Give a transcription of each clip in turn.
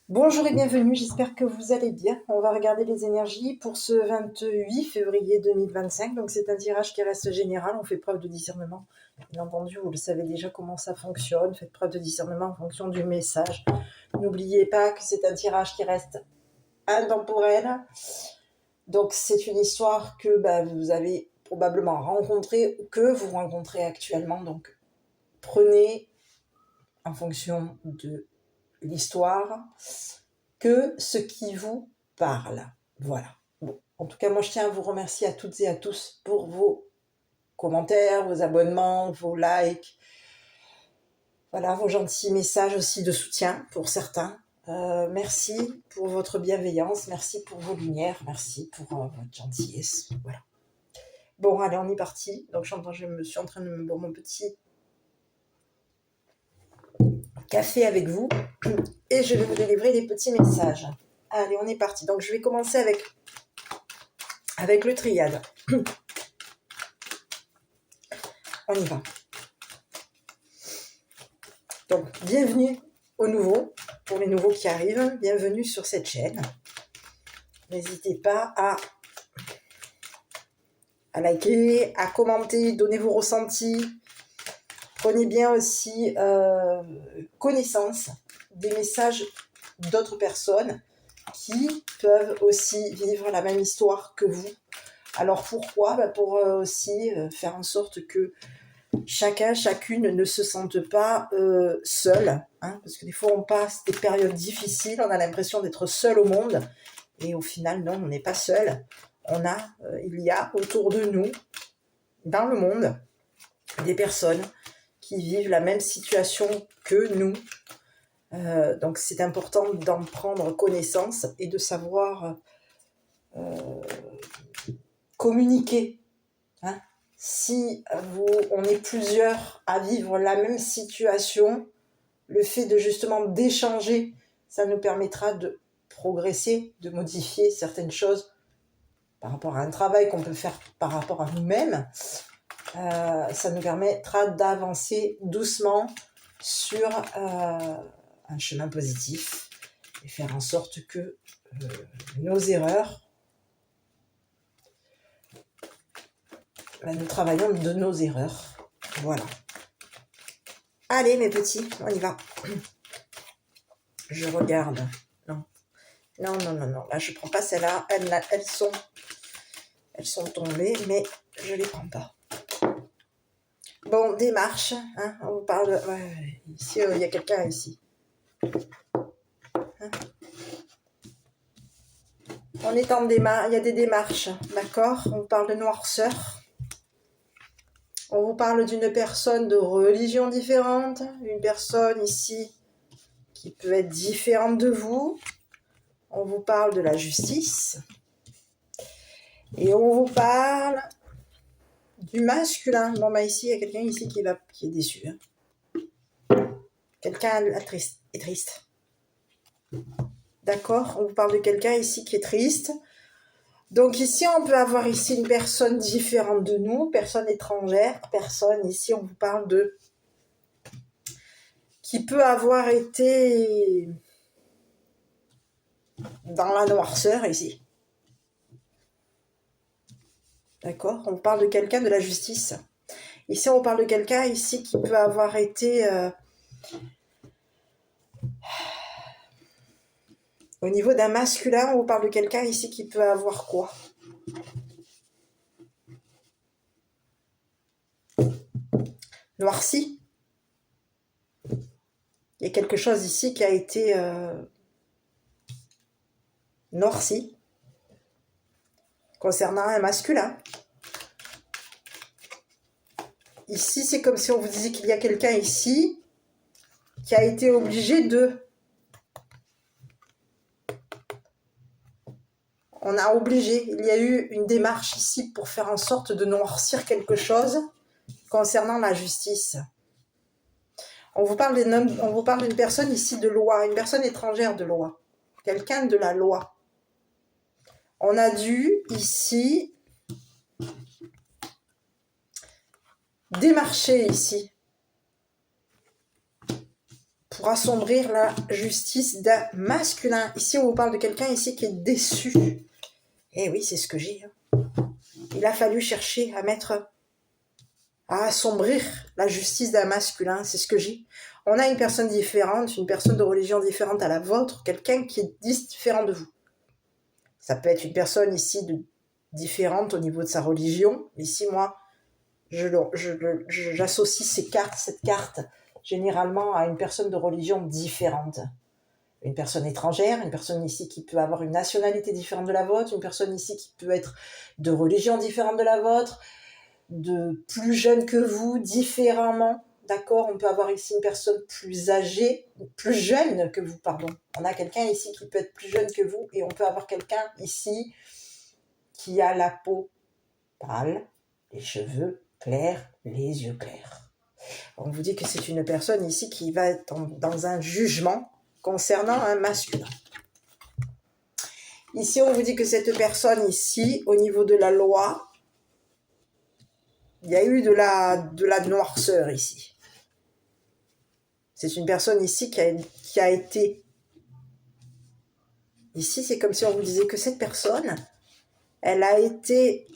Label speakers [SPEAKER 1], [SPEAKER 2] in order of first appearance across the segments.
[SPEAKER 1] Bonjour et bienvenue, j'espère que vous allez bien. On va regarder les énergies pour ce 28 février 2025. Donc c'est un tirage qui reste général, on fait preuve de discernement. Bien entendu, vous le savez déjà comment ça fonctionne, faites preuve de discernement en fonction du message. N'oubliez pas que c'est un tirage qui reste intemporel. Donc c'est une histoire que vous avez probablement rencontrée ou que vous rencontrez actuellement. Donc prenez en fonction de l'histoire que ce qui vous parle. Voilà. Bon. En tout cas, moi, je tiens à vous remercier à toutes et à tous pour vos commentaires, vos abonnements, vos likes, voilà, vos gentils messages aussi de soutien pour certains. Merci pour votre bienveillance, merci pour vos lumières, merci pour votre gentillesse. Voilà. Bon, allez, on est parti. Donc, je me suis en train de me boire mon petit café avec vous et je vais vous délivrer les petits messages. Allez, on est parti. Donc, je vais commencer avec le triade. On y va. Donc, bienvenue aux nouveaux, pour les nouveaux qui arrivent, bienvenue sur cette chaîne. N'hésitez pas à liker, à commenter, donner vos ressentis. Prenez bien aussi connaissance des messages d'autres personnes qui peuvent aussi vivre la même histoire que vous. Alors pourquoi ? Pour aussi faire en sorte que chacun, chacune ne se sente pas seul, hein, parce que des fois on passe des périodes difficiles, on a l'impression d'être seul au monde, et au final non, on n'est pas seul. Il y a autour de nous, dans le monde, des personnes qui vivent la même situation que nous. Donc c'est important d'en prendre connaissance et de savoir communiquer. Hein. Si on est plusieurs à vivre la même situation, le fait de justement d'échanger, ça nous permettra de progresser, de modifier certaines choses par rapport à un travail qu'on peut faire par rapport à nous-mêmes. Ça nous permettra d'avancer doucement sur un chemin positif et faire en sorte que nos erreurs, nous travaillons de nos erreurs. Voilà. Allez mes petits, on y va. Je regarde. Non. Là, je prends pas celle-là. Elles sont tombées, mais je les prends pas. Bon, démarche. Hein, on vous parle. Ouais, ici, il y a quelqu'un ici. Hein. On est en démarche. Il y a des démarches, d'accord ? On vous parle de noirceur. On vous parle d'une personne de religion différente, une personne ici qui peut être différente de vous. On vous parle de la justice. Et on vous parle du masculin. Bon, ici, il y a quelqu'un ici qui est déçu. Hein. Quelqu'un est triste. D'accord ? On vous parle de quelqu'un ici qui est triste. Donc ici, on peut avoir ici une personne différente de nous, personne étrangère, personne ici, on vous parle de qui peut avoir été dans la noirceur ici. D'accord ? On parle de quelqu'un de la justice. Ici, on parle de quelqu'un ici qui peut avoir été au niveau d'un masculin, on vous parle de quelqu'un ici qui peut avoir quoi ? Noirci. Il y a quelque chose ici qui a été noirci concernant un masculin. Ici, c'est comme si on vous disait qu'il y a quelqu'un ici qui a été obligé de... On a obligé, il y a eu une démarche ici pour faire en sorte de noircir quelque chose concernant la justice. On vous parle d'une personne ici de loi, une personne étrangère de loi, quelqu'un de la loi. On a dû ici démarcher ici pour assombrir la justice d'un masculin. Ici, on vous parle de quelqu'un ici qui est déçu. Eh oui, c'est ce que j'ai. Il a fallu chercher à assombrir la justice d'un masculin, c'est ce que j'ai. On a une personne différente, une personne de religion différente à la vôtre, quelqu'un qui est différent de vous. Ça peut être une personne ici différente au niveau de sa religion. Ici, moi, j'associe cette carte, généralement à une personne de religion différente. Une personne étrangère, une personne ici qui peut avoir une nationalité différente de la vôtre, une personne ici qui peut être de religion différente de la vôtre, de plus jeune que vous, différemment. D'accord, on peut avoir ici une personne plus âgée, plus jeune que vous, pardon. On a quelqu'un ici qui peut être plus jeune que vous et on peut avoir quelqu'un ici qui a la peau pâle, les cheveux clairs, les yeux clairs. On vous dit que c'est une personne ici qui va être dans un jugement concernant un masculin. Ici, on vous dit que cette personne ici, au niveau de la loi, il y a eu de la noirceur ici. C'est une personne ici qui a été... Ici, c'est comme si on vous disait que cette personne, elle a été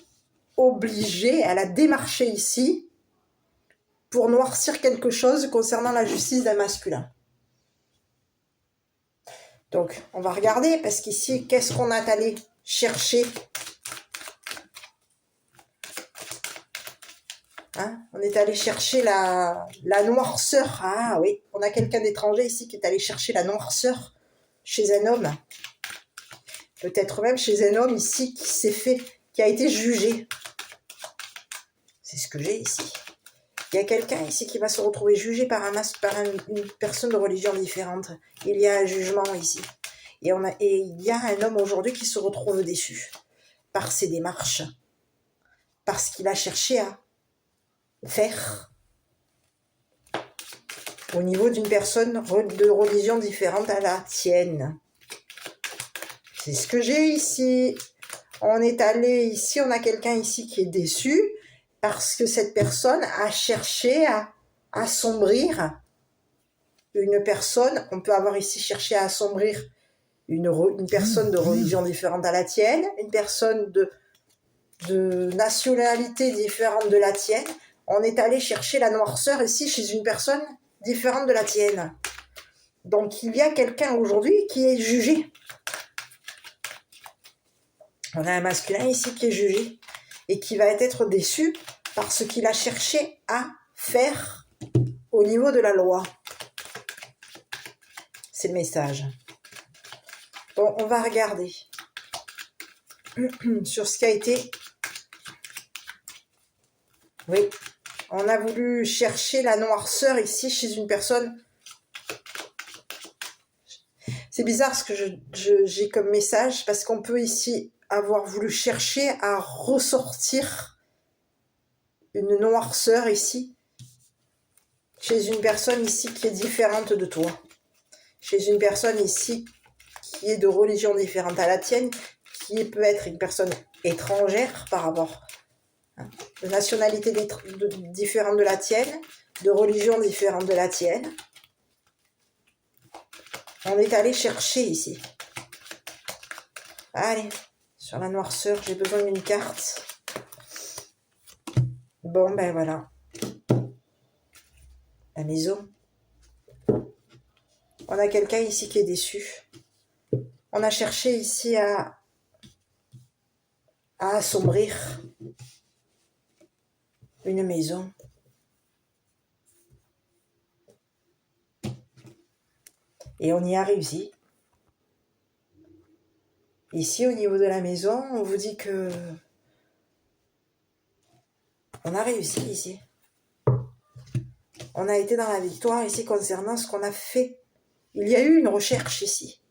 [SPEAKER 1] obligée, elle a démarché ici pour noircir quelque chose concernant la justice d'un masculin. Donc, on va regarder, parce qu'ici, qu'est-ce qu'on est allé chercher ? On est allé chercher la noirceur. Ah oui, on a quelqu'un d'étranger ici qui est allé chercher la noirceur chez un homme. Peut-être même chez un homme ici qui a été jugé. C'est ce que j'ai ici. Il y a quelqu'un ici qui va se retrouver jugé par une personne de religion différente. Il y a un jugement ici. Et il y a un homme aujourd'hui qui se retrouve déçu par ses démarches. Parce qu'il a cherché à faire au niveau d'une personne de religion différente à la tienne. C'est ce que j'ai ici. On est allé ici, on a quelqu'un ici qui est déçu parce que cette personne a cherché à assombrir une personne. On peut avoir ici cherché à assombrir une personne de religion différente à la tienne, une personne de nationalité différente de la tienne. On est allé chercher la noirceur ici chez une personne différente de la tienne. Donc, il y a quelqu'un aujourd'hui qui est jugé. On a un masculin ici qui est jugé et qui va être déçu parce qu'il a cherché à faire au niveau de la loi. C'est le message. Bon, on va regarder sur ce qui a été... Oui. On a voulu chercher la noirceur ici chez une personne. C'est bizarre ce que j'ai comme message parce qu'on peut ici avoir voulu chercher à ressortir une noirceur ici chez une personne ici qui est différente de toi. Chez une personne ici qui est de religion différente à la tienne, qui peut être une personne étrangère par rapport de nationalité différente de la tienne, de religion différente de la tienne. On est allé chercher ici. Allez, sur la noirceur, j'ai besoin d'une carte. Bon, ben voilà. La maison. On a quelqu'un ici qui est déçu. On a cherché ici à assombrir une maison. Et on y a réussi. Ici, au niveau de la maison, on vous dit que on a réussi ici. On a été dans la victoire ici concernant ce qu'on a fait. Il y a eu une recherche ici.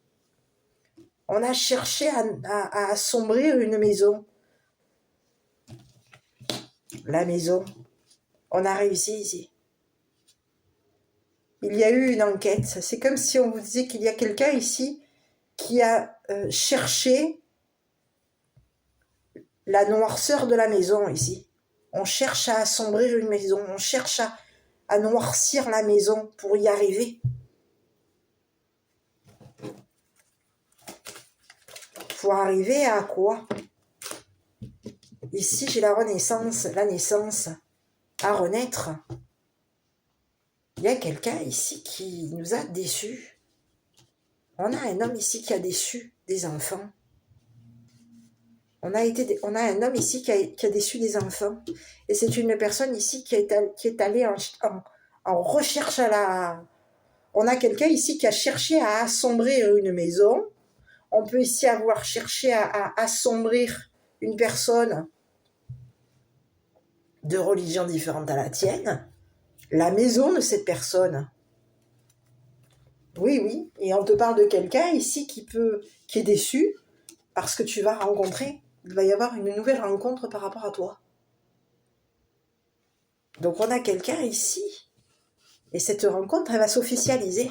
[SPEAKER 1] On a cherché à assombrir une maison. La maison. On a réussi ici. Il y a eu une enquête. C'est comme si on vous disait qu'il y a quelqu'un ici qui a cherché la noirceur de la maison ici. On cherche à assombrir une maison. On cherche à noircir la maison pour y arriver. pour arriver à quoi? Ici, j'ai la renaissance, la naissance, à renaître. Il y a quelqu'un ici qui nous a déçus. On a un homme ici qui a déçu des enfants. On a un homme ici qui a déçu des enfants. Et c'est une personne ici qui est allée en recherche à la... On a quelqu'un ici qui a cherché à assombrir une maison. On peut ici avoir cherché à assombrir une personne de religion différente à la tienne. La maison de cette personne. Oui, oui. Et on te parle de quelqu'un ici qui est déçu parce que tu vas rencontrer. Il va y avoir une nouvelle rencontre par rapport à toi. Donc on a quelqu'un ici. Et cette rencontre, elle va s'officialiser.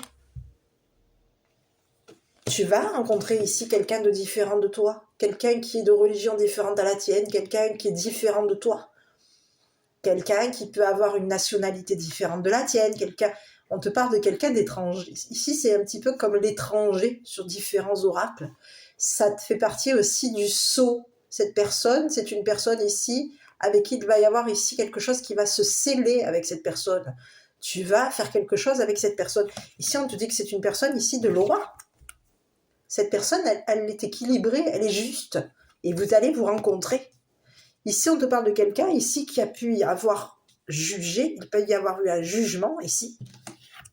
[SPEAKER 1] Tu vas rencontrer ici quelqu'un de différent de toi. Quelqu'un qui est de religion différente à la tienne. Quelqu'un qui est différent de toi. Quelqu'un qui peut avoir une nationalité différente de la tienne. On te parle de quelqu'un d'étranger. Ici, c'est un petit peu comme l'étranger sur différents oracles. Ça te fait partie aussi du sceau. Cette personne, c'est une personne ici avec qui il va y avoir ici quelque chose qui va se sceller avec cette personne. Tu vas faire quelque chose avec cette personne. Ici, on te dit que c'est une personne ici de l'aura. Cette personne, elle est équilibrée, elle est juste. Et vous allez vous rencontrer. Ici, on te parle de quelqu'un ici qui a pu y avoir jugé. Il peut y avoir eu un jugement ici.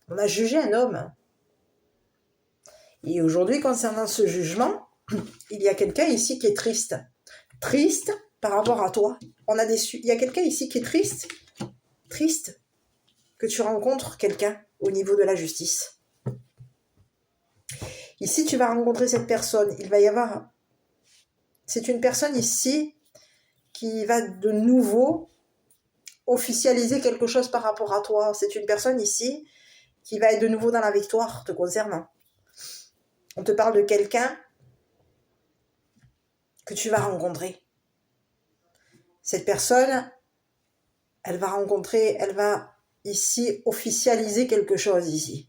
[SPEAKER 1] On a jugé un homme. Et aujourd'hui, concernant ce jugement, il y a quelqu'un ici qui est triste. Triste par rapport à toi. On a déçu. Il y a quelqu'un ici qui est triste. Triste que tu rencontres quelqu'un au niveau de la justice. Ici, tu vas rencontrer cette personne. Il va y avoir... C'est une personne ici qui va de nouveau officialiser quelque chose par rapport à toi. C'est une personne ici qui va être de nouveau dans la victoire te concernant. On te parle de quelqu'un que tu vas rencontrer. Cette personne, elle va ici officialiser quelque chose ici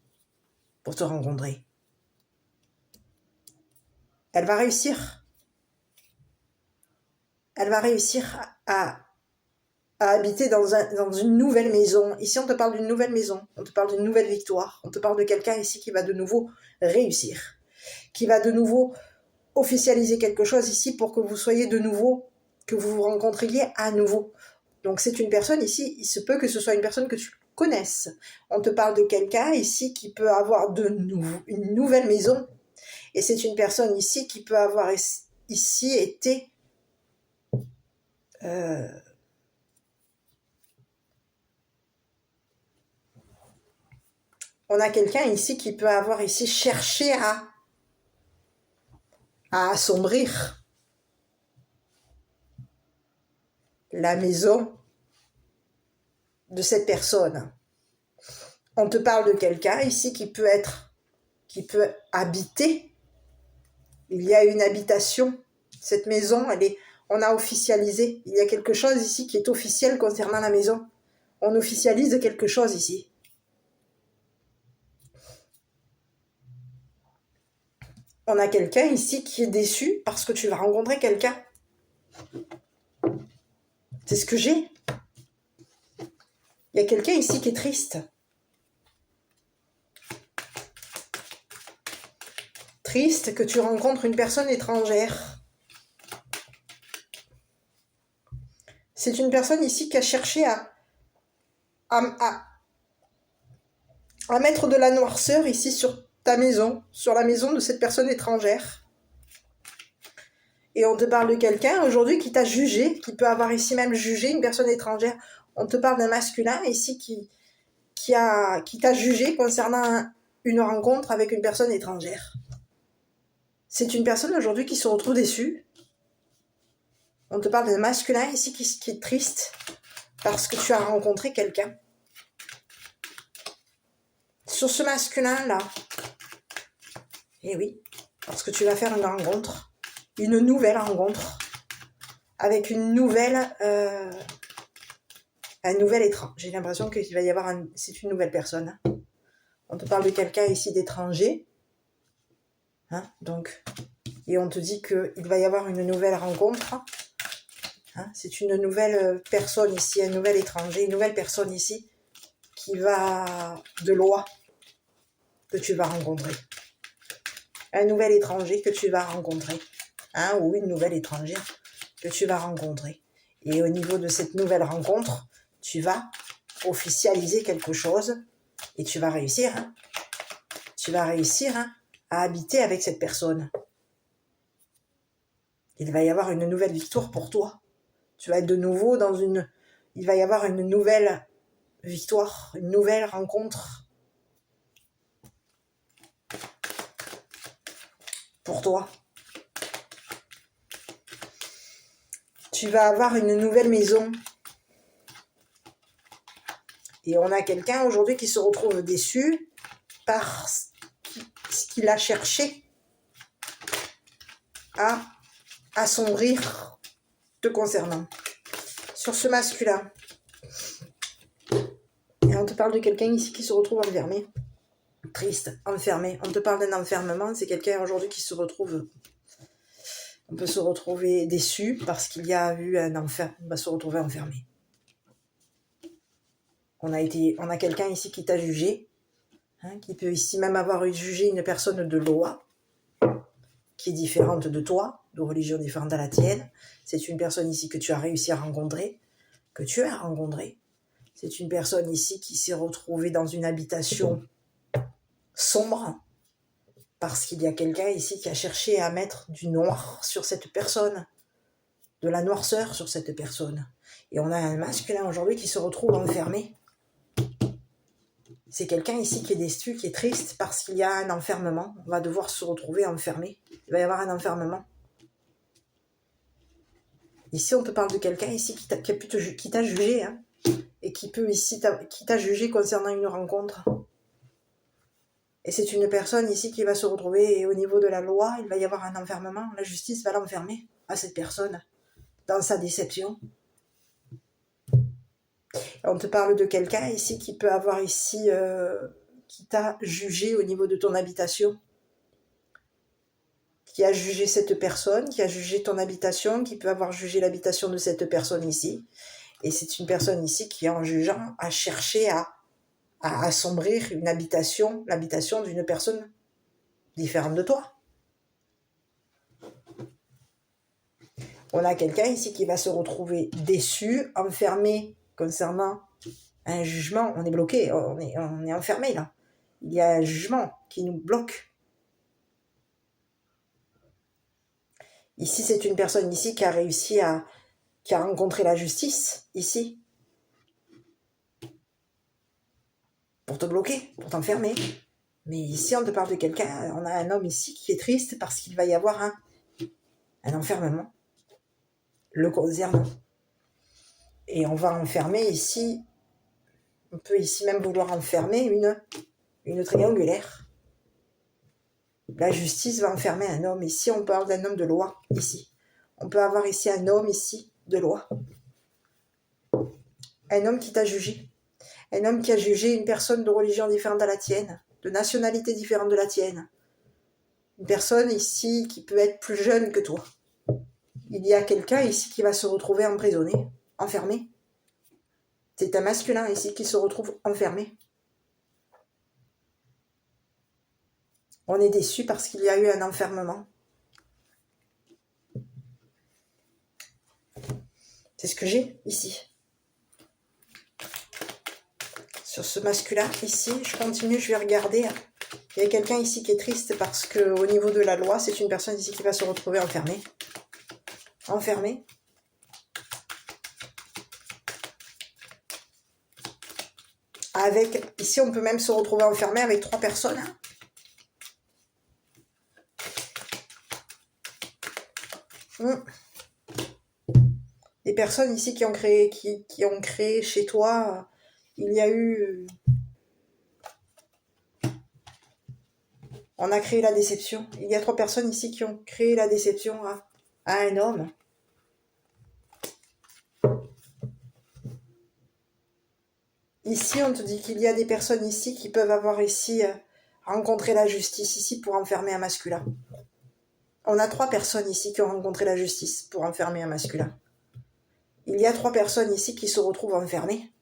[SPEAKER 1] pour te rencontrer. Elle va réussir à habiter dans une nouvelle maison. Ici, on te parle d'une nouvelle maison, on te parle d'une nouvelle victoire, on te parle de quelqu'un ici qui va de nouveau réussir, qui va de nouveau officialiser quelque chose ici pour que vous soyez de nouveau, que vous vous rencontriez à nouveau. Donc c'est une personne ici, il se peut que ce soit une personne que tu connaisses. On te parle de quelqu'un ici qui peut avoir une nouvelle maison. Et c'est une personne ici qui peut avoir ici été... On a quelqu'un ici qui peut avoir ici cherché à assombrir la maison de cette personne. On te parle de quelqu'un ici qui peut habiter. Il y a une habitation. Cette maison, on a officialisé. Il y a quelque chose ici qui est officiel concernant la maison. On officialise quelque chose ici. On a quelqu'un ici qui est déçu parce que tu vas rencontrer quelqu'un. C'est ce que j'ai. Il y a quelqu'un ici qui est triste. Triste que tu rencontres une personne étrangère. C'est une personne ici qui a cherché à mettre de la noirceur ici sur ta maison, sur la maison de cette personne étrangère. Et on te parle de quelqu'un aujourd'hui qui t'a jugé, qui peut avoir ici même jugé une personne étrangère. On te parle d'un masculin ici qui t'a jugé concernant une rencontre avec une personne étrangère. C'est une personne aujourd'hui qui se retrouve déçue. On te parle d'un masculin ici qui est triste parce que tu as rencontré quelqu'un. Sur ce masculin-là, eh oui, parce que tu vas faire une nouvelle rencontre, avec un nouvel étranger. J'ai l'impression qu'il va y avoir c'est une nouvelle personne. On te parle de quelqu'un ici d'étranger. Donc, Et on te dit qu'il va y avoir une nouvelle rencontre. Hein, c'est une nouvelle personne ici, un nouvel étranger, une nouvelle personne ici qui va de loi que tu vas rencontrer. Un nouvel étranger que tu vas rencontrer. Hein, ou une nouvelle étrangère que tu vas rencontrer. Et au niveau de cette nouvelle rencontre, tu vas officialiser quelque chose et tu vas réussir. Hein. Tu vas réussir à habiter avec cette personne. Il va y avoir une nouvelle victoire pour toi. Tu vas être de nouveau dans une... Il va y avoir une nouvelle victoire, une nouvelle rencontre pour toi. Tu vas avoir une nouvelle maison. Et on a quelqu'un aujourd'hui qui se retrouve déçu par ce qu'il a cherché à assombrir te concernant. Sur ce masculin. Et on te parle de quelqu'un ici qui se retrouve enfermé. Triste, enfermé. On te parle d'un enfermement. C'est quelqu'un aujourd'hui qui se retrouve... On peut se retrouver déçu parce qu'il y a eu un enfer. On va se retrouver enfermé. On a quelqu'un ici qui t'a jugé. Hein, qui peut ici même avoir jugé une personne de loi qui est différente de toi, de religion différente à la tienne. C'est une personne ici que tu as réussi à rencontrer, que tu as rencontré. C'est une personne ici qui s'est retrouvée dans une habitation sombre parce qu'il y a quelqu'un ici qui a cherché à mettre du noir sur cette personne, de la noirceur sur cette personne. Et on a un masculin aujourd'hui qui se retrouve enfermé. C'est quelqu'un ici qui est déçu, qui est triste parce qu'il y a un enfermement. On va devoir se retrouver enfermé. Il va y avoir un enfermement. Ici, on te parle de quelqu'un ici qui t'a jugé, hein, et qui t'a jugé concernant une rencontre. Et c'est une personne ici qui va se retrouver, et au niveau de la loi, il va y avoir un enfermement. La justice va l'enfermer à cette personne dans sa déception. On te parle de quelqu'un ici qui peut avoir ici, qui t'a jugé au niveau de ton habitation, qui a jugé cette personne, qui a jugé ton habitation, qui peut avoir jugé l'habitation de cette personne ici. Et c'est une personne ici qui, en jugeant, a cherché à assombrir une habitation, l'habitation d'une personne différente de toi. On a quelqu'un ici qui va se retrouver déçu, enfermé concernant un jugement. On est bloqué, on est enfermé là. Il y a un jugement qui nous bloque. Ici, c'est une personne ici qui a réussi qui a rencontré la justice, ici, pour te bloquer, pour t'enfermer. Mais ici, on te parle de quelqu'un, on a un homme ici qui est triste parce qu'il va y avoir un enfermement le concernant. Et on va enfermer ici, on peut ici même vouloir enfermer une triangulaire. La justice va enfermer un homme. Ici, on parle d'un homme de loi, ici. On peut avoir ici un homme, ici, de loi. Un homme qui t'a jugé. Un homme qui a jugé une personne de religion différente à la tienne, de nationalité différente de la tienne. Une personne ici qui peut être plus jeune que toi. Il y a quelqu'un ici qui va se retrouver emprisonné, enfermé. C'est un masculin ici qui se retrouve enfermé. On est déçu parce qu'il y a eu un enfermement. C'est ce que j'ai ici. Sur ce masculin ici, je continue, je vais regarder. Il y a quelqu'un ici qui est triste parce qu'au niveau de la loi, c'est une personne ici qui va se retrouver enfermée. Enfermée. Ici, on peut même se retrouver enfermé avec 3 personnes. Des personnes ici qui ont créé chez toi, il y a eu... On a créé la déception. Il y a 3 personnes ici qui ont créé la déception à un homme. Ici, on te dit qu'il y a des personnes ici qui peuvent avoir ici rencontré la justice ici pour enfermer un masculin. On a 3 personnes ici qui ont rencontré la justice pour enfermer un masculin. Il y a 3 personnes ici qui se retrouvent enfermées.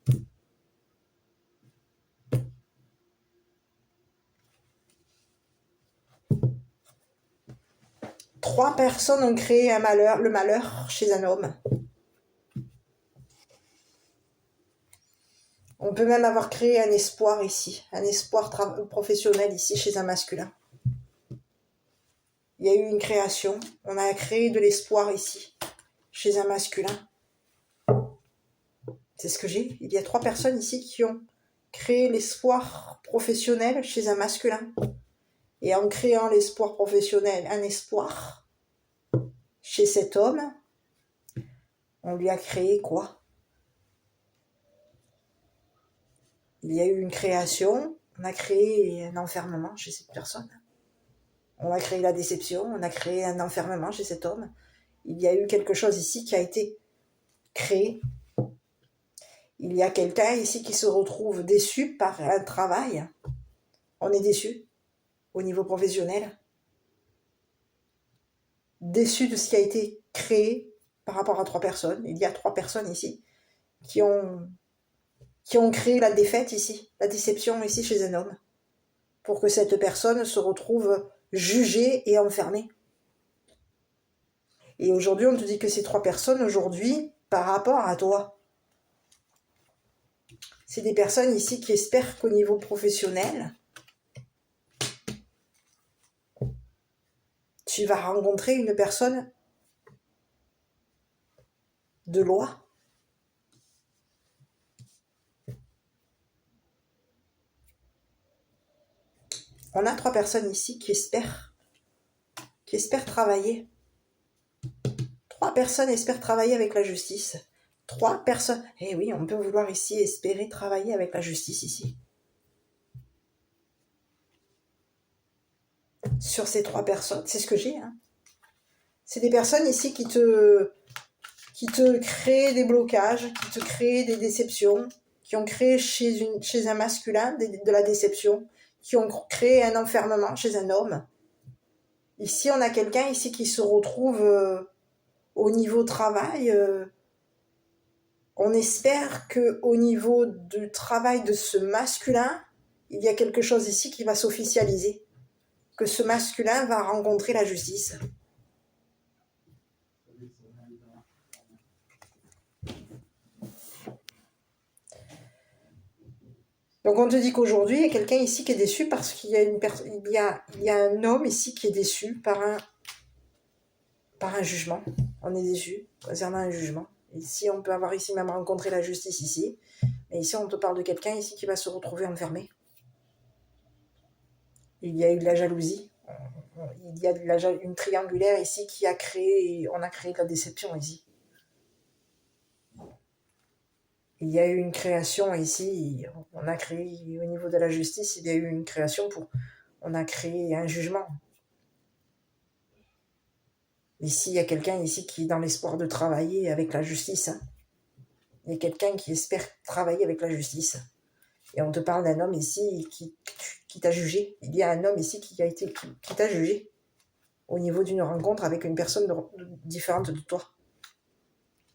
[SPEAKER 1] Trois personnes ont créé le malheur chez un homme. On peut même avoir créé un espoir ici, un espoir professionnel ici chez un masculin. Il y a eu une création, on a créé de l'espoir ici, chez un masculin. C'est ce que j'ai. Il y a 3 personnes ici qui ont créé l'espoir professionnel chez un masculin. Et en créant l'espoir professionnel, un espoir chez cet homme, on lui a créé quoi? Il y a eu une création, on a créé un enfermement chez cette personne. On a créé la déception, on a créé un enfermement chez cet homme. Il y a eu quelque chose ici qui a été créé. Il y a quelqu'un ici qui se retrouve déçu par un travail. On est déçu au niveau professionnel. Déçu de ce qui a été créé par rapport à 3 personnes. Il y a 3 personnes ici qui ont créé la défaite ici, la déception ici chez un homme, pour que cette personne se retrouve jugée et enfermée. Et aujourd'hui, on te dit que ces 3 personnes, aujourd'hui, par rapport à toi, c'est des personnes ici qui espèrent qu'au niveau professionnel, tu vas rencontrer une personne de loi. On a 3 personnes ici qui espèrent travailler. 3 personnes espèrent travailler avec la justice. 3 personnes. Eh oui, on peut vouloir ici espérer travailler avec la justice ici. Sur ces 3 personnes, c'est ce que j'ai. C'est des personnes ici qui te créent des blocages, qui te créent des déceptions, qui ont créé chez un masculin de la déception, qui ont créé un enfermement chez un homme. Ici, on a quelqu'un ici qui se retrouve au niveau travail. On espère qu'au niveau du travail de ce masculin, il y a quelque chose ici qui va s'officialiser. Que ce masculin va rencontrer la justice. Donc on te dit qu'aujourd'hui, il y a quelqu'un ici qui est déçu parce qu'il y a il y a un homme ici qui est déçu par un jugement. On est déçu concernant un jugement. Ici, on peut avoir ici même rencontré la justice ici. Mais ici, on te parle de quelqu'un ici qui va se retrouver enfermé. Il y a eu de la jalousie. Il y a une triangulaire ici qui a créé, on a créé de la déception ici. Il y a eu une création ici, on a créé au niveau de la justice, il y a eu une création on a créé un jugement. Ici, il y a quelqu'un ici qui est dans l'espoir de travailler avec la justice. Il y a quelqu'un qui espère travailler avec la justice. Et on te parle d'un homme ici qui t'a jugé. Il y a un homme ici qui t'a jugé au niveau d'une rencontre avec une personne différente de toi.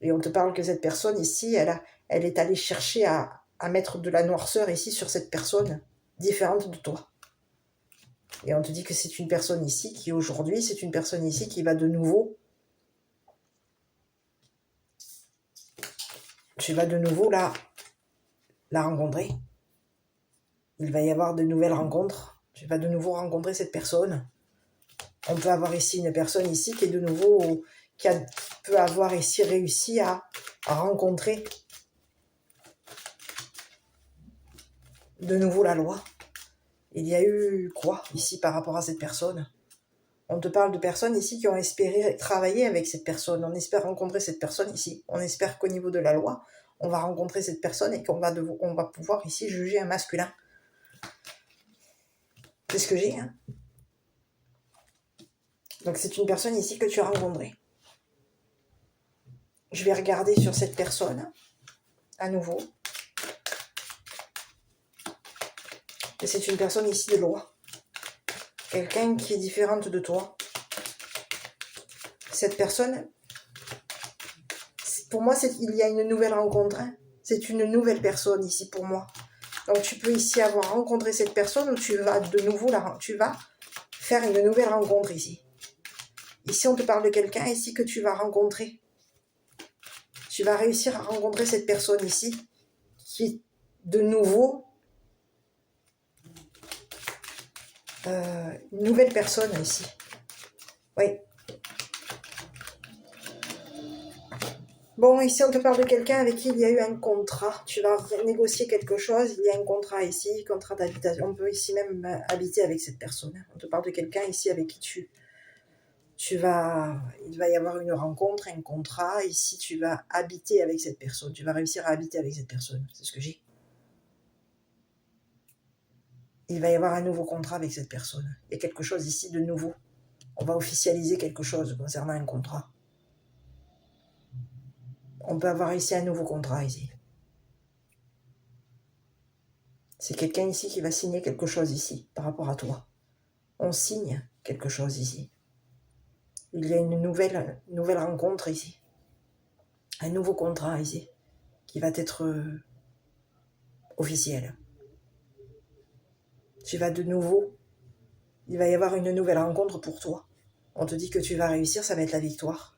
[SPEAKER 1] Et on te parle que cette personne ici, elle est allée chercher à mettre de la noirceur ici sur cette personne différente de toi. Et on te dit que c'est une personne ici qui aujourd'hui, c'est une personne ici qui va de nouveau. Tu vas de nouveau la rencontrer. Il va y avoir de nouvelles rencontres. Tu vas de nouveau rencontrer cette personne. On peut avoir ici une personne ici qui est de nouveau, peut avoir ici réussi à rencontrer de nouveau la loi. Il y a eu quoi ici par rapport à cette personne? On te parle de personnes ici qui ont espéré travailler avec cette personne. On espère rencontrer cette personne ici. On espère qu'au niveau de la loi, on va rencontrer cette personne et qu'on va pouvoir ici juger un masculin. C'est ce que j'ai. Donc c'est une personne ici que tu as rencontrée. Je vais regarder sur cette personne à nouveau. Et c'est une personne ici de loi. Quelqu'un qui est différente de toi. cette personne, pour moi, il y a une nouvelle rencontre. Hein. C'est une nouvelle personne ici pour moi. Donc tu peux ici avoir rencontré cette personne ou tu vas de nouveau tu vas faire une nouvelle rencontre ici. Ici, on te parle de quelqu'un ici que tu vas rencontrer. Tu vas réussir à rencontrer cette personne ici qui est de nouveau une nouvelle personne ici. Oui. Bon, ici, on te parle de quelqu'un avec qui il y a eu un contrat. Tu vas négocier quelque chose. Il y a un contrat ici, contrat d'habitation. On peut ici même habiter avec cette personne. On te parle de quelqu'un ici avec qui il va y avoir une rencontre, un contrat. Ici, tu vas habiter avec cette personne. Tu vas réussir à habiter avec cette personne. C'est ce que j'ai. Il va y avoir un nouveau contrat avec cette personne. Il y a quelque chose ici de nouveau. On va officialiser quelque chose concernant un contrat. On peut avoir ici un nouveau contrat ici. C'est quelqu'un ici qui va signer quelque chose ici par rapport à toi. On signe quelque chose ici. Il y a une nouvelle rencontre ici. Un nouveau contrat ici qui va être officiel. Tu vas de nouveau, il va y avoir une nouvelle rencontre pour toi. On te dit que tu vas réussir, ça va être la victoire.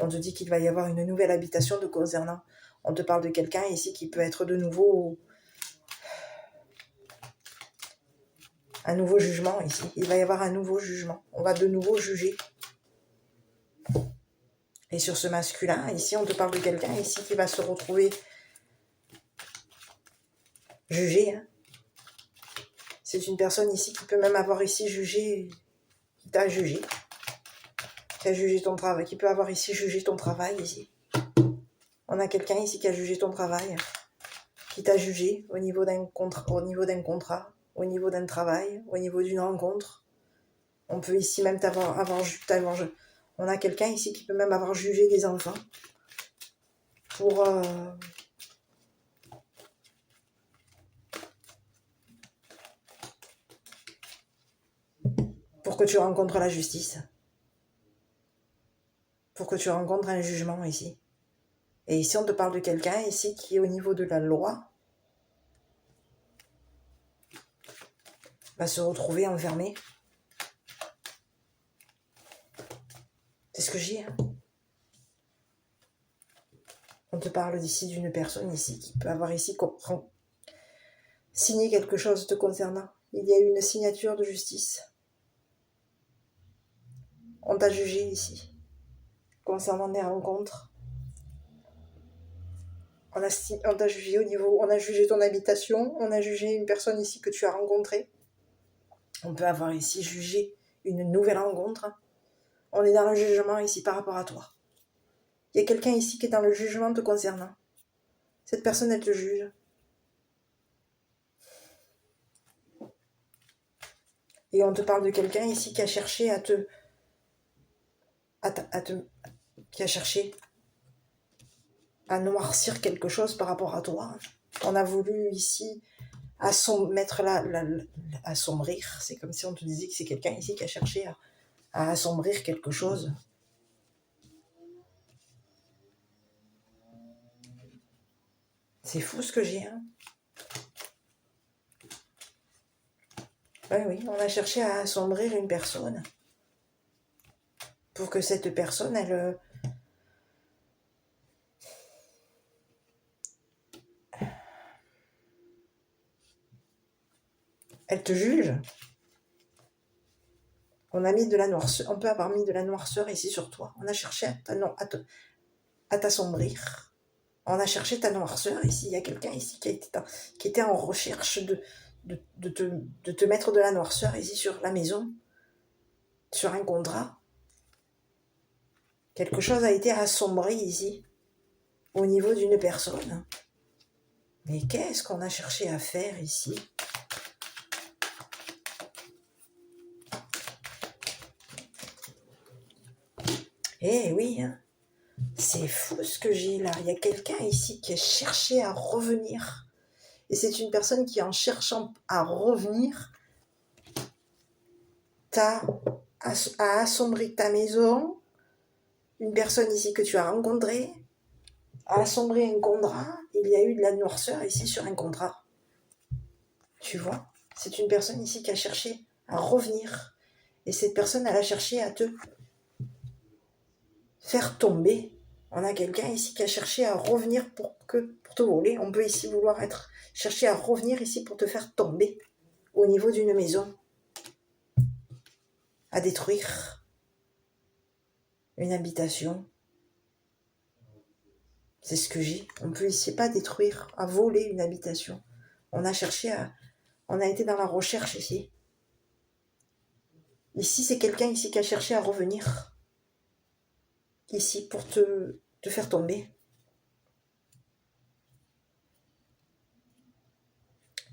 [SPEAKER 1] On te dit qu'il va y avoir une nouvelle habitation de concernant. On te parle de quelqu'un ici qui peut être de nouveau un nouveau jugement ici. Il va y avoir un nouveau jugement. On va de nouveau juger. Et sur ce masculin, ici, on te parle de quelqu'un ici qui va se retrouver jugé. Hein. C'est une personne ici qui peut même avoir ici jugé, qui t'a jugé, qui a jugé ton travail, qui peut avoir ici jugé ton travail ici. On a quelqu'un ici qui a jugé ton travail, qui t'a jugé au niveau d'un contrat, au niveau d'un travail, au niveau d'une rencontre. On peut ici même on a quelqu'un ici qui peut même avoir jugé des enfants pour que tu rencontres la justice, pour que tu rencontres un jugement ici. Et ici, on te parle de quelqu'un ici qui est au niveau de la loi, va se retrouver enfermé. C'est ce que j'ai. Hein. On te parle d'ici d'une personne ici qui peut avoir ici signé quelque chose te concernant. Il y a eu une signature de justice. On t'a jugé ici, concernant des rencontres. On t'a jugé on a jugé ton habitation, on a jugé une personne ici que tu as rencontrée. On peut avoir ici jugé une nouvelle rencontre. On est dans le jugement ici par rapport à toi. Il y a quelqu'un ici qui est dans le jugement te concernant. Cette personne, elle te juge. Et on te parle de quelqu'un ici qui a cherché qui a cherché à noircir quelque chose par rapport à toi. On a voulu ici assombrir. C'est comme si on te disait que c'est quelqu'un ici qui a cherché à assombrir quelque chose. C'est fou ce que j'ai. Hein. Oui, on a cherché à assombrir une personne pour que cette personne, elle te juge. On a mis de la noirceur. On peut avoir mis de la noirceur ici sur toi. On a cherché à t'assombrir. On a cherché ta noirceur ici. Il y a quelqu'un ici qui était en recherche de te mettre de la noirceur ici sur la maison, sur un contrat. Quelque chose a été assombri ici, au niveau d'une personne. Mais qu'est-ce qu'on a cherché à faire ici ? Eh oui, hein. C'est fou ce que j'ai là. Il y a quelqu'un ici qui a cherché à revenir. Et c'est une personne qui, en cherchant à revenir, a assombri ta maison, une personne ici que tu as rencontrée a assombri un contrat, il y a eu de la noirceur ici sur un contrat. Tu vois, c'est une personne ici qui a cherché à revenir. Et cette personne, elle a cherché à te faire tomber. On a quelqu'un ici qui a cherché à revenir pour te voler. On peut ici vouloir chercher à revenir ici pour te faire tomber au niveau d'une maison, à détruire une habitation. C'est ce que j'ai. On peut ici pas détruire, à voler une habitation. On a été dans la recherche ici. Ici, c'est quelqu'un ici qui a cherché à revenir ici pour te faire tomber.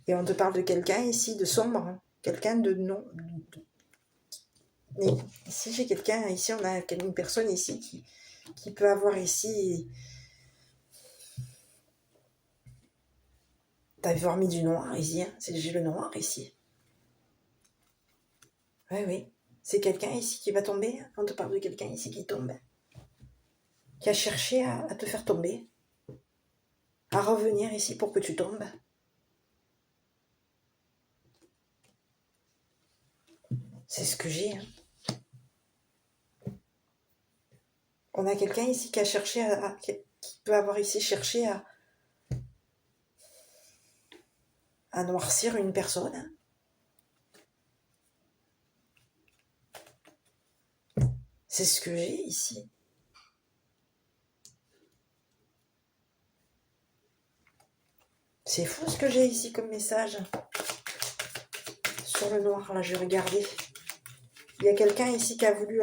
[SPEAKER 1] Et on te parle de quelqu'un ici de sombre, hein. Quelqu'un de non. Mais ici, j'ai quelqu'un, ici, on a une personne ici qui peut avoir t'avais mis du noir ici, hein. J'ai le noir ici. Oui. C'est quelqu'un ici qui va tomber. On te parle de quelqu'un ici qui tombe. Qui a cherché à te faire tomber. À revenir ici pour que tu tombes. C'est ce que j'ai, hein. On a quelqu'un ici qui a cherché qui peut avoir ici cherché à noircir une personne. C'est ce que j'ai ici. C'est fou ce que j'ai ici comme message. Sur le noir, là, je vais regarder. Il y a quelqu'un ici qui a voulu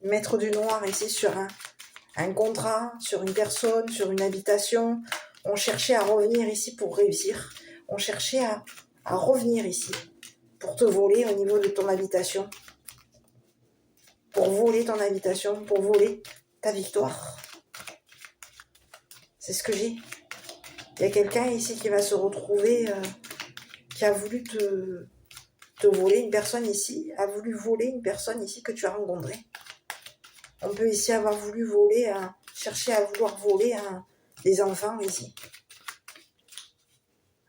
[SPEAKER 1] mettre du noir ici sur un contrat, sur une personne, sur une habitation. On cherchait à revenir ici pour réussir. On cherchait à revenir ici pour te voler au niveau de ton habitation. Pour voler ton habitation, pour voler ta victoire. C'est ce que j'ai. Il y a quelqu'un ici qui va se retrouver, qui a voulu te voler, une personne ici, a voulu voler une personne ici que tu as rencontrée. On peut ici avoir voulu voler, chercher à vouloir voler des enfants ici.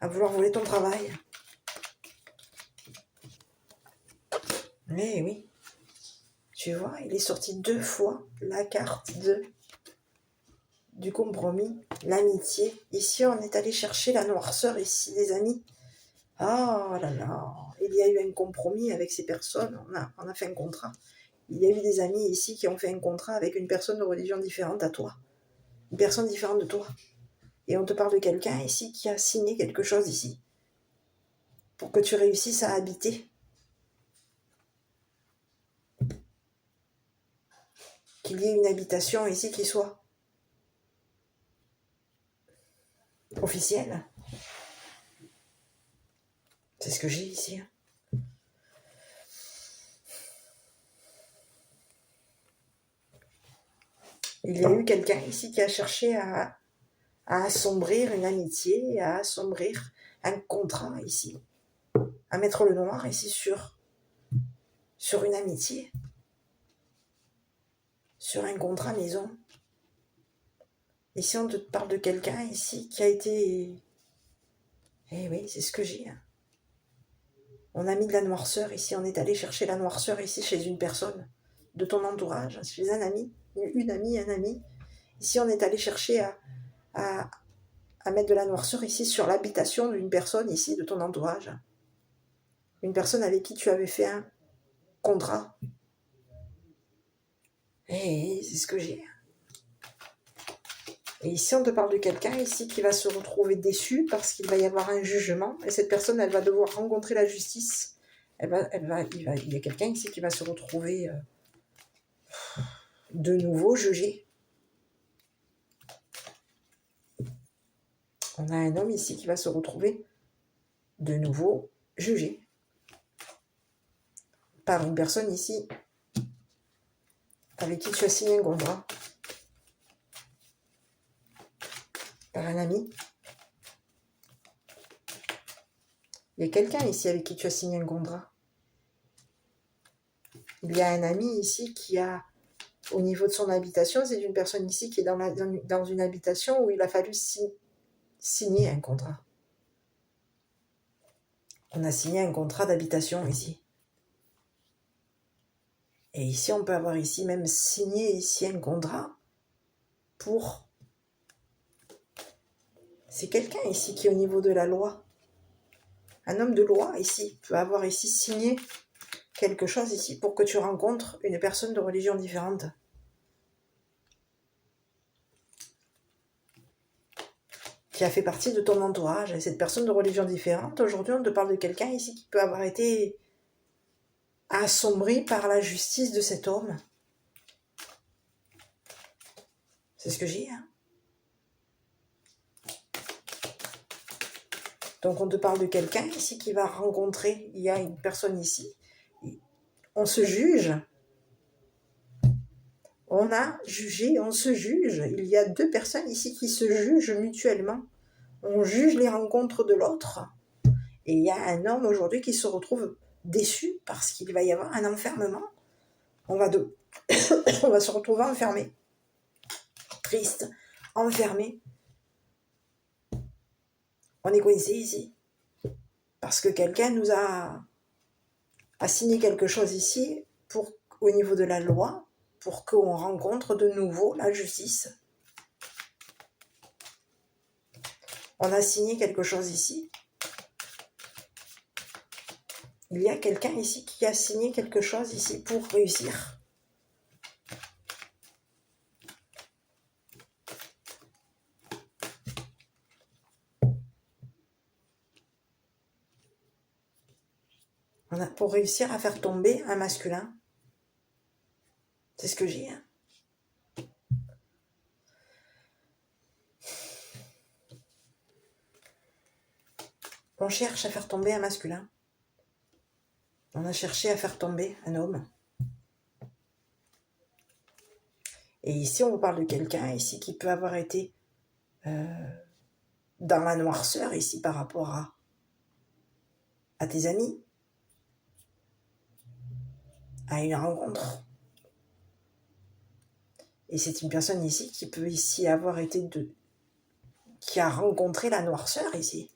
[SPEAKER 1] À vouloir voler ton travail. Mais oui. Tu vois, il est sorti 2 fois la carte du compromis, l'amitié. Ici, on est allé chercher la noirceur ici, les amis. Oh là là, il y a eu un compromis avec ces personnes. On a fait un contrat. Il y a eu des amis ici qui ont fait un contrat avec une personne de religion différente à toi. Une personne différente de toi. Et on te parle de quelqu'un ici qui a signé quelque chose ici. Pour que tu réussisses à habiter. Qu'il y ait une habitation ici qui soit officielle. C'est ce que j'ai ici. Il y a eu quelqu'un ici qui a cherché à assombrir une amitié, à assombrir un contrat ici. À mettre le noir ici sur une amitié. Sur un contrat maison. Ici, on te parle de quelqu'un ici qui a été... Eh oui, c'est ce que j'ai. On a mis de la noirceur ici. On est allé chercher la noirceur ici chez une personne de ton entourage, chez un ami, une amie, un ami. Ici, on est allé chercher à mettre de la noirceur ici sur l'habitation d'une personne ici de ton entourage. Une personne avec qui tu avais fait un contrat. Et c'est ce que j'ai. Et ici, on te parle de quelqu'un ici qui va se retrouver déçu parce qu'il va y avoir un jugement. Et cette personne, elle va devoir rencontrer la justice. Il y a quelqu'un ici qui va se retrouver de nouveau jugé. On a un homme ici qui va se retrouver de nouveau jugé par une personne ici avec qui tu as signé un contrat. Par un ami. Il y a quelqu'un ici avec qui tu as signé un contrat. Il y a un ami ici qui a au niveau de son habitation, c'est une personne ici qui est dans une habitation où il a fallu signer un contrat. On a signé un contrat d'habitation ici. Et ici, on peut avoir ici même signé ici un contrat pour... C'est quelqu'un ici qui est au niveau de la loi. Un homme de loi ici peut avoir ici signé quelque chose ici pour que tu rencontres une personne de religion différente. Qui a fait partie de ton entourage. Et cette personne de religion différente, aujourd'hui, on te parle de quelqu'un ici qui peut avoir été assombri par la justice de cet homme. C'est ce que j'ai, hein. Donc on te parle de quelqu'un ici qui va rencontrer, il y a une personne ici, on se juge, on a jugé, on se juge, il y a deux personnes ici qui se jugent mutuellement, on juge les rencontres de l'autre, et il y a un homme aujourd'hui qui se retrouve déçu parce qu'il va y avoir un enfermement, on va se retrouver enfermé, triste, enfermé, on est coincé ici, parce que quelqu'un nous a signé quelque chose ici au niveau de la loi pour qu'on rencontre de nouveau la justice. On a signé quelque chose ici. Il y a quelqu'un ici qui a signé quelque chose ici pour réussir. Pour réussir à faire tomber un masculin. C'est ce que j'ai. Hein. On cherche à faire tomber un masculin. On a cherché à faire tomber un homme. Et ici, on vous parle de quelqu'un ici qui peut avoir été dans la noirceur ici par rapport à tes amis, à une rencontre. Et c'est une personne ici qui peut ici avoir été qui a rencontré la noirceur ici.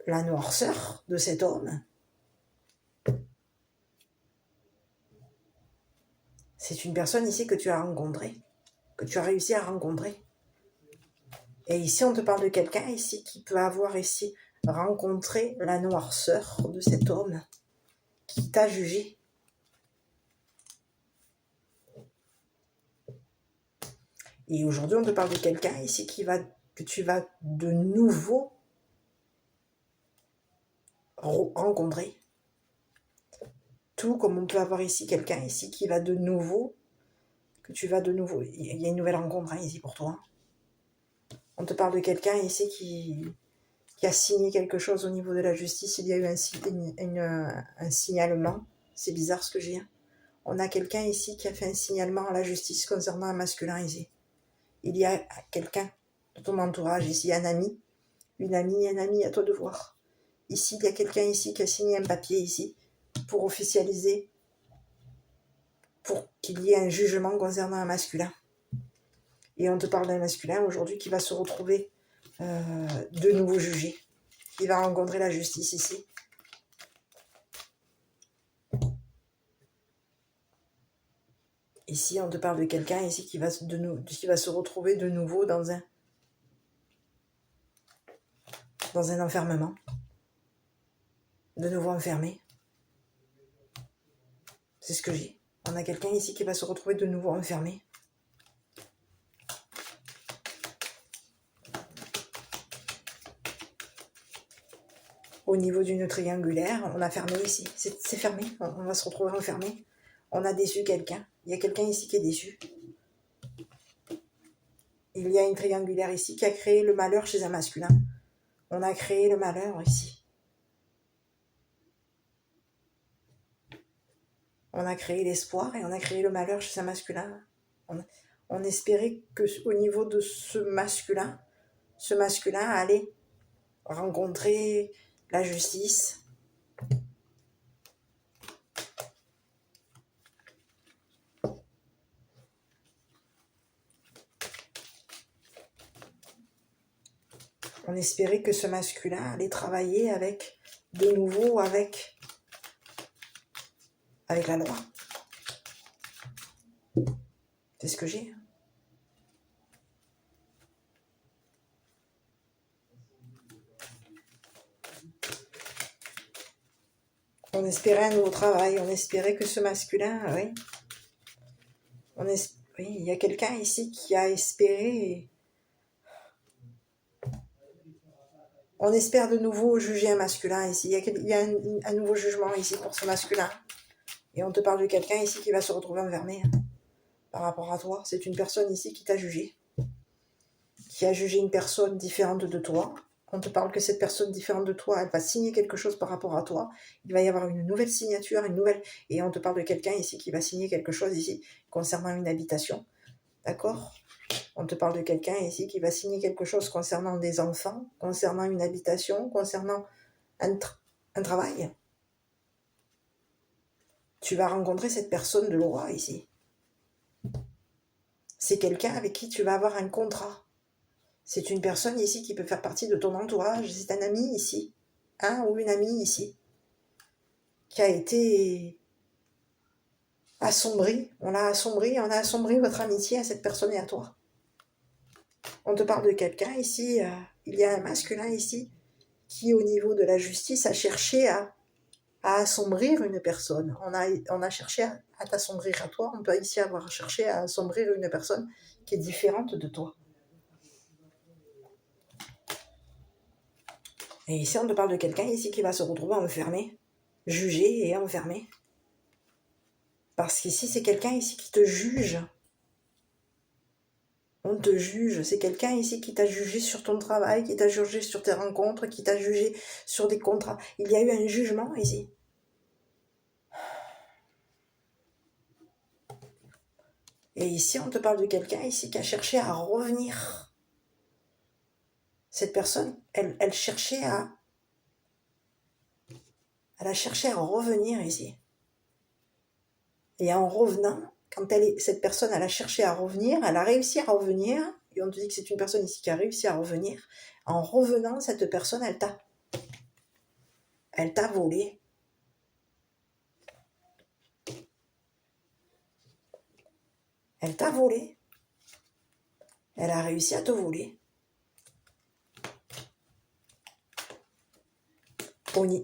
[SPEAKER 1] La noirceur de cet homme. C'est une personne ici que tu as rencontrée, que tu as réussi à rencontrer. Et ici, on te parle de quelqu'un ici qui peut avoir ici rencontré la noirceur de cet homme qui t'a jugé. Et aujourd'hui, on te parle de quelqu'un ici que tu vas de nouveau rencontrer. Tout comme on peut avoir ici quelqu'un ici qui va de nouveau, que tu vas de nouveau. Il y a une nouvelle rencontre ici pour toi. On te parle de quelqu'un ici qui a signé quelque chose au niveau de la justice. Il y a eu un signalement. C'est bizarre ce que j'ai. On a quelqu'un ici qui a fait un signalement à la justice concernant un masculin ici. Il y a quelqu'un de ton entourage ici, un ami, une amie, un ami, à toi de voir. Ici, il y a quelqu'un ici qui a signé un papier ici pour officialiser, pour qu'il y ait un jugement concernant un masculin. Et on te parle d'un masculin aujourd'hui qui va se retrouver de nouveau jugé. Il va rencontrer la justice ici. Ici, on te parle de quelqu'un ici qui va se retrouver de nouveau dans un enfermement. De nouveau enfermé. C'est ce que j'ai. On a quelqu'un ici qui va se retrouver de nouveau enfermé. Au niveau d'une triangulaire, on a fermé ici. C'est fermé. On va se retrouver enfermé. On a déçu quelqu'un. Il y a quelqu'un ici qui est déçu. Il y a une triangulaire ici qui a créé le malheur chez un masculin. On a créé le malheur ici. On a créé l'espoir et on a créé le malheur chez un masculin. On espérait qu'au niveau de ce masculin allait rencontrer la justice. On espérait que ce masculin allait travailler avec, de nouveau, avec la loi. C'est ce que j'ai. On espérait un nouveau travail, on espérait que ce masculin, oui. Oui, il y a quelqu'un ici qui a espéré. On espère de nouveau juger un masculin ici. Il y a un nouveau jugement ici pour ce masculin. Et on te parle de quelqu'un ici qui va se retrouver enfermé par rapport à toi. C'est une personne ici qui t'a jugé. Qui a jugé une personne différente de toi. On te parle que cette personne différente de toi, elle va signer quelque chose par rapport à toi. Il va y avoir une nouvelle signature, et on te parle de quelqu'un ici qui va signer quelque chose ici concernant une habitation. D'accord ? On te parle de quelqu'un ici qui va signer quelque chose concernant des enfants, concernant une habitation, concernant un travail. Tu vas rencontrer cette personne de loi ici. C'est quelqu'un avec qui tu vas avoir un contrat. C'est une personne ici qui peut faire partie de ton entourage. C'est un ami ici. Un ou une amie ici. Qui a été assombri. On a assombri votre amitié à cette personne et à toi. On te parle de quelqu'un ici. Il y a un masculin ici qui, au niveau de la justice, a cherché à assombrir une personne. On a cherché à t'assombrir à toi. On peut ici avoir cherché à assombrir une personne qui est différente de toi. Et ici, on te parle de quelqu'un ici qui va se retrouver enfermé, jugé et enfermé. Parce qu'ici, c'est quelqu'un ici qui te juge. On te juge. C'est quelqu'un ici qui t'a jugé sur ton travail, qui t'a jugé sur tes rencontres, qui t'a jugé sur des contrats. Il y a eu un jugement ici. Et ici, on te parle de quelqu'un ici qui a cherché à revenir. Cette personne, elle a cherché à revenir ici. Et en revenant, cette personne, elle a cherché à revenir, elle a réussi à revenir, et on te dit que c'est une personne ici qui a réussi à revenir. En revenant, cette personne, elle t'a volé. Elle t'a volé. Elle a réussi à te voler.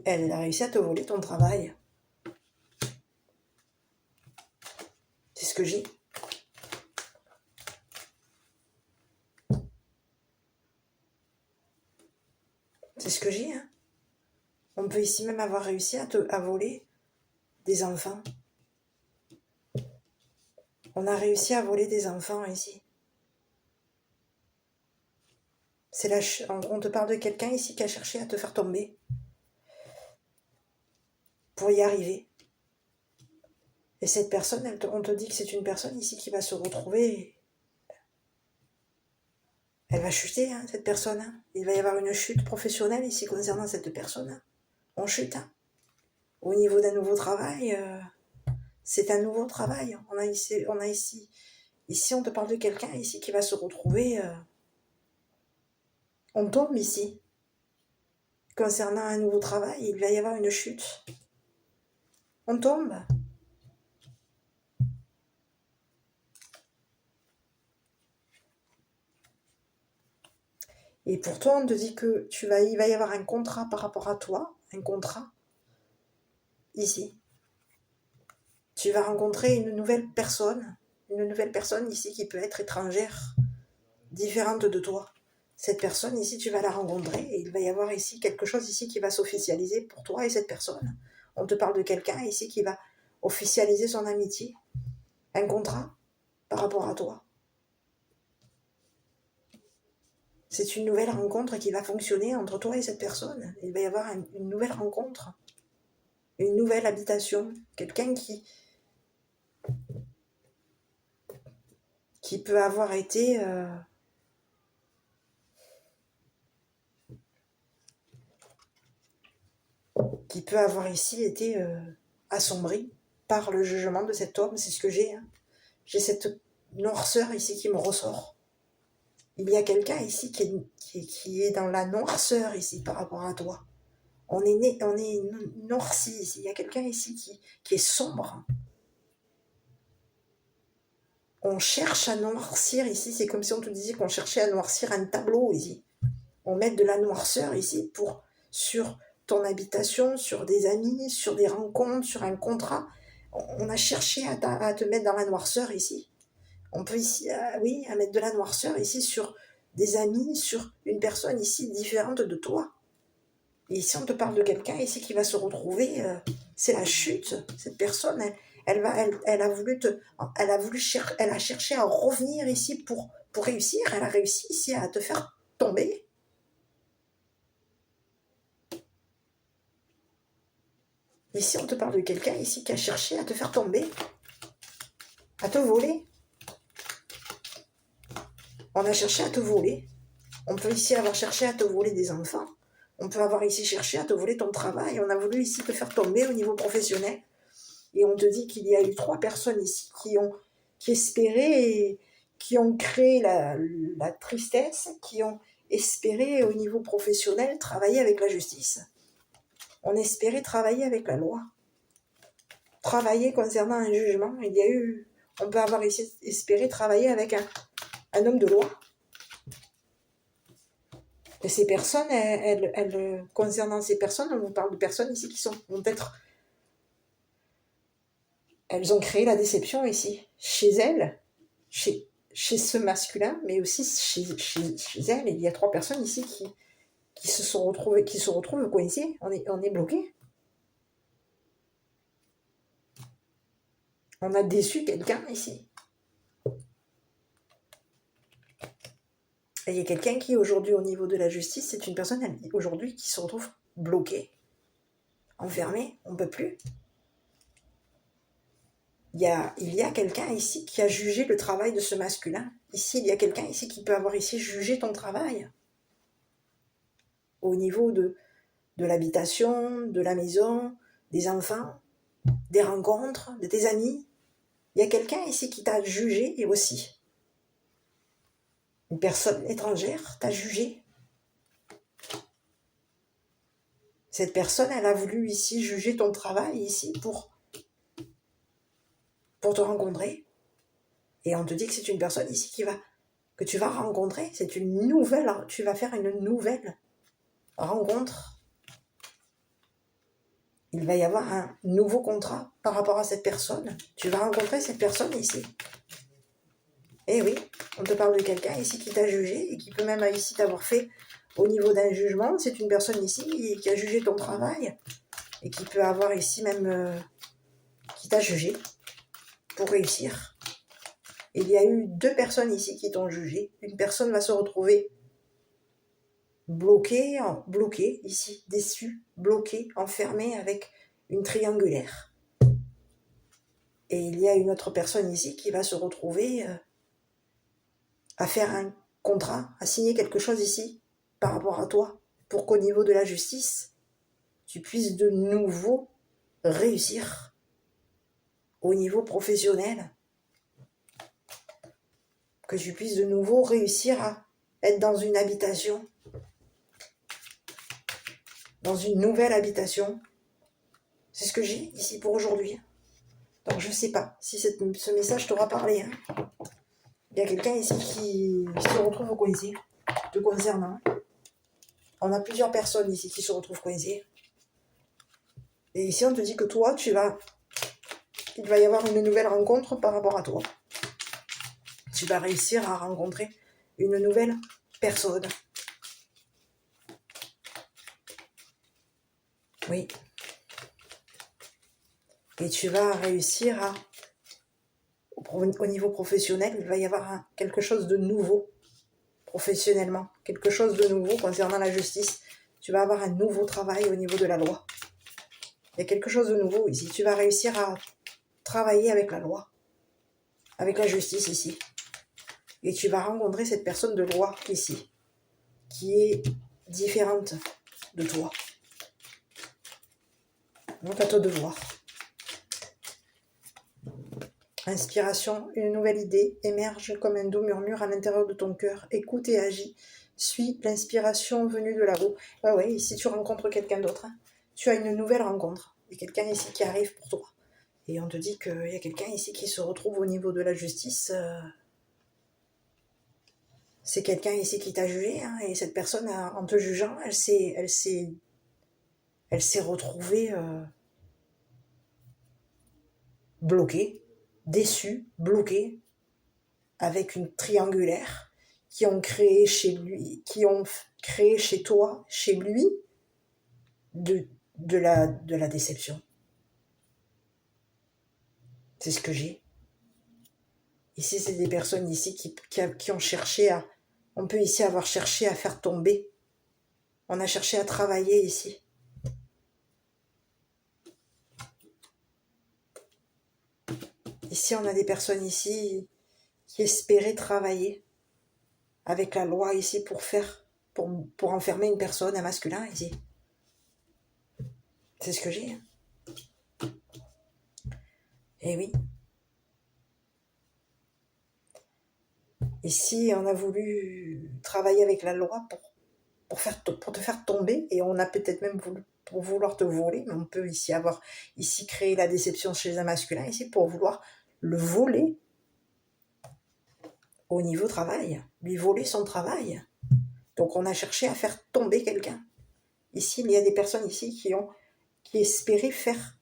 [SPEAKER 1] Elle a réussi à te voler ton travail. C'est ce que j'ai. C'est ce que j'ai. Hein. On peut ici même avoir réussi à voler des enfants. On a réussi à voler des enfants ici. On te parle de quelqu'un ici qui a cherché à te faire tomber. Pour y arriver. Et cette personne, on te dit que c'est une personne ici qui va se retrouver. Elle va chuter, hein, cette personne. Hein. Il va y avoir une chute professionnelle ici concernant cette personne. Hein. On chute. Hein. Au niveau d'un nouveau travail, c'est un nouveau travail. On a ici, on te parle de quelqu'un ici qui va se retrouver. On tombe ici. Concernant un nouveau travail, il va y avoir une chute. On tombe. Et pour toi, on te dit que il va y avoir un contrat par rapport à toi, un contrat, ici. Tu vas rencontrer une nouvelle personne ici qui peut être étrangère, différente de toi. Cette personne ici, tu vas la rencontrer et il va y avoir ici quelque chose ici qui va s'officialiser pour toi et cette personne. On te parle de quelqu'un ici qui va officialiser son amitié, un contrat par rapport à toi. C'est une nouvelle rencontre qui va fonctionner entre toi et cette personne. Il va y avoir une nouvelle rencontre, une nouvelle habitation, quelqu'un qui peut avoir été ici été assombri par le jugement de cet homme. C'est ce que j'ai. Hein. J'ai cette noirceur ici qui me ressort. Il y a quelqu'un ici qui est dans la noirceur ici par rapport à toi. On est noirci ici. Il y a quelqu'un ici qui est sombre. On cherche à noircir ici. C'est comme si on te disait qu'on cherchait à noircir un tableau ici. On met de la noirceur ici sur ton habitation, sur des amis, sur des rencontres, sur un contrat. On a cherché à te mettre dans la noirceur ici. On peut ici, oui, à mettre de la noirceur ici sur des amis, sur une personne ici différente de toi. Et ici, on te parle de quelqu'un ici qui va se retrouver, c'est la chute. Cette personne, elle a cherché à revenir ici pour réussir. Elle a réussi ici à te faire tomber. Ici, on te parle de quelqu'un ici qui a cherché à te faire tomber, à te voler. On a cherché à te voler. On peut ici avoir cherché à te voler des enfants. On peut avoir ici cherché à te voler ton travail. On a voulu ici te faire tomber au niveau professionnel. Et on te dit qu'il y a eu 3 personnes ici qui espéraient et qui ont créé la tristesse, qui ont espéré au niveau professionnel travailler avec la justice. On espérait travailler avec la loi. Travailler concernant un jugement. On peut avoir ici espéré travailler avec un homme de loi. Et ces personnes, concernant ces personnes, on vous parle de personnes ici qui vont être... Elles ont créé la déception ici, chez elles, chez ce masculin, mais aussi chez elles. Il y a 3 personnes ici qui se retrouvent coincées. On est bloqué. On a déçu quelqu'un ici. Et il y a quelqu'un qui, aujourd'hui, au niveau de la justice, c'est une personne, aujourd'hui, qui se retrouve bloquée, enfermée, on ne peut plus. Il y a quelqu'un ici qui a jugé le travail de ce masculin. Ici, il y a quelqu'un ici qui peut avoir ici jugé ton travail. Au niveau de l'habitation, de la maison, des enfants, des rencontres, de tes amis. Il y a quelqu'un ici qui t'a jugé et aussi. Une personne étrangère t'a jugé. Cette personne, elle a voulu ici juger ton travail ici pour te rencontrer. Et on te dit que c'est une personne ici que tu vas rencontrer. C'est tu vas faire une nouvelle rencontre. Il va y avoir un nouveau contrat par rapport à cette personne. Tu vas rencontrer cette personne ici. Eh oui, on te parle de quelqu'un ici qui t'a jugé et qui peut même ici t'avoir fait au niveau d'un jugement. C'est une personne ici qui a jugé ton travail et qui peut avoir ici même qui t'a jugé pour réussir. Il y a eu 2 personnes ici qui t'ont jugé. Une personne va se retrouver bloquée ici, déçue, bloquée, enfermée avec une triangulaire. Et il y a une autre personne ici qui va se retrouver à faire un contrat, à signer quelque chose ici par rapport à toi, pour qu'au niveau de la justice, tu puisses de nouveau réussir au niveau professionnel, que tu puisses de nouveau réussir à être dans une habitation, dans une nouvelle habitation. C'est ce que j'ai ici pour aujourd'hui. Donc je ne sais pas si ce message t'aura parlé. Il y a quelqu'un ici qui se retrouve coincé, te concernant. On a plusieurs personnes ici qui se retrouvent coincées. Et ici on te dit que toi, il va y avoir une nouvelle rencontre par rapport à toi. Tu vas réussir à rencontrer une nouvelle personne. Oui. Et tu vas réussir au niveau professionnel, il va y avoir quelque chose de nouveau professionnellement, quelque chose de nouveau concernant la justice. Tu vas avoir un nouveau travail au niveau de la loi. Il y a quelque chose de nouveau ici. Tu vas réussir à travailler avec la loi, avec la justice ici. Et tu vas rencontrer cette personne de loi ici, qui est différente de toi. Donc à toi de voir. Inspiration, une nouvelle idée émerge comme un doux murmure à l'intérieur de ton cœur. Écoute et agis. Suis l'inspiration venue de là-haut. Ah ouais, ici tu rencontres quelqu'un d'autre. Hein. Tu as une nouvelle rencontre. Il y a quelqu'un ici qui arrive pour toi. Et on te dit qu'il y a quelqu'un ici qui se retrouve au niveau de la justice. C'est quelqu'un ici qui t'a jugé. Hein, et cette personne, en te jugeant, elle s'est retrouvée bloquée, déçue, bloquée, avec une triangulaire qui ont créé chez lui, qui ont créé chez toi, chez lui, de la déception. C'est ce que j'ai. Ici, c'est des personnes ici qui ont cherché à... On peut ici avoir cherché à faire tomber. On a cherché à travailler ici. Ici, on a des personnes ici qui espéraient travailler avec la loi ici pour enfermer une personne, un masculin ici. C'est ce que j'ai. Eh oui. Ici, on a voulu travailler avec la loi pour te faire tomber, et on a peut-être même voulu pour vouloir te voler, mais on peut ici avoir créé la déception chez un masculin ici pour vouloir le voler au niveau travail, lui voler son travail. Donc on a cherché à faire tomber quelqu'un. Ici, il y a des personnes ici qui espéraient faire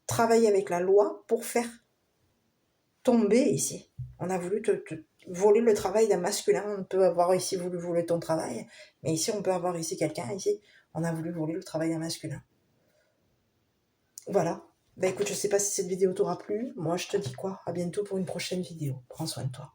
[SPEAKER 1] travailler avec la loi pour faire tomber ici. On a voulu te voler le travail d'un masculin. On peut avoir ici voulu voler ton travail, mais ici on peut avoir ici quelqu'un ici. On a voulu voler le travail d'un masculin. Voilà. Bah écoute, je sais pas si cette vidéo t'aura plu. Moi je te dis quoi ? À bientôt pour une prochaine vidéo. Prends soin de toi.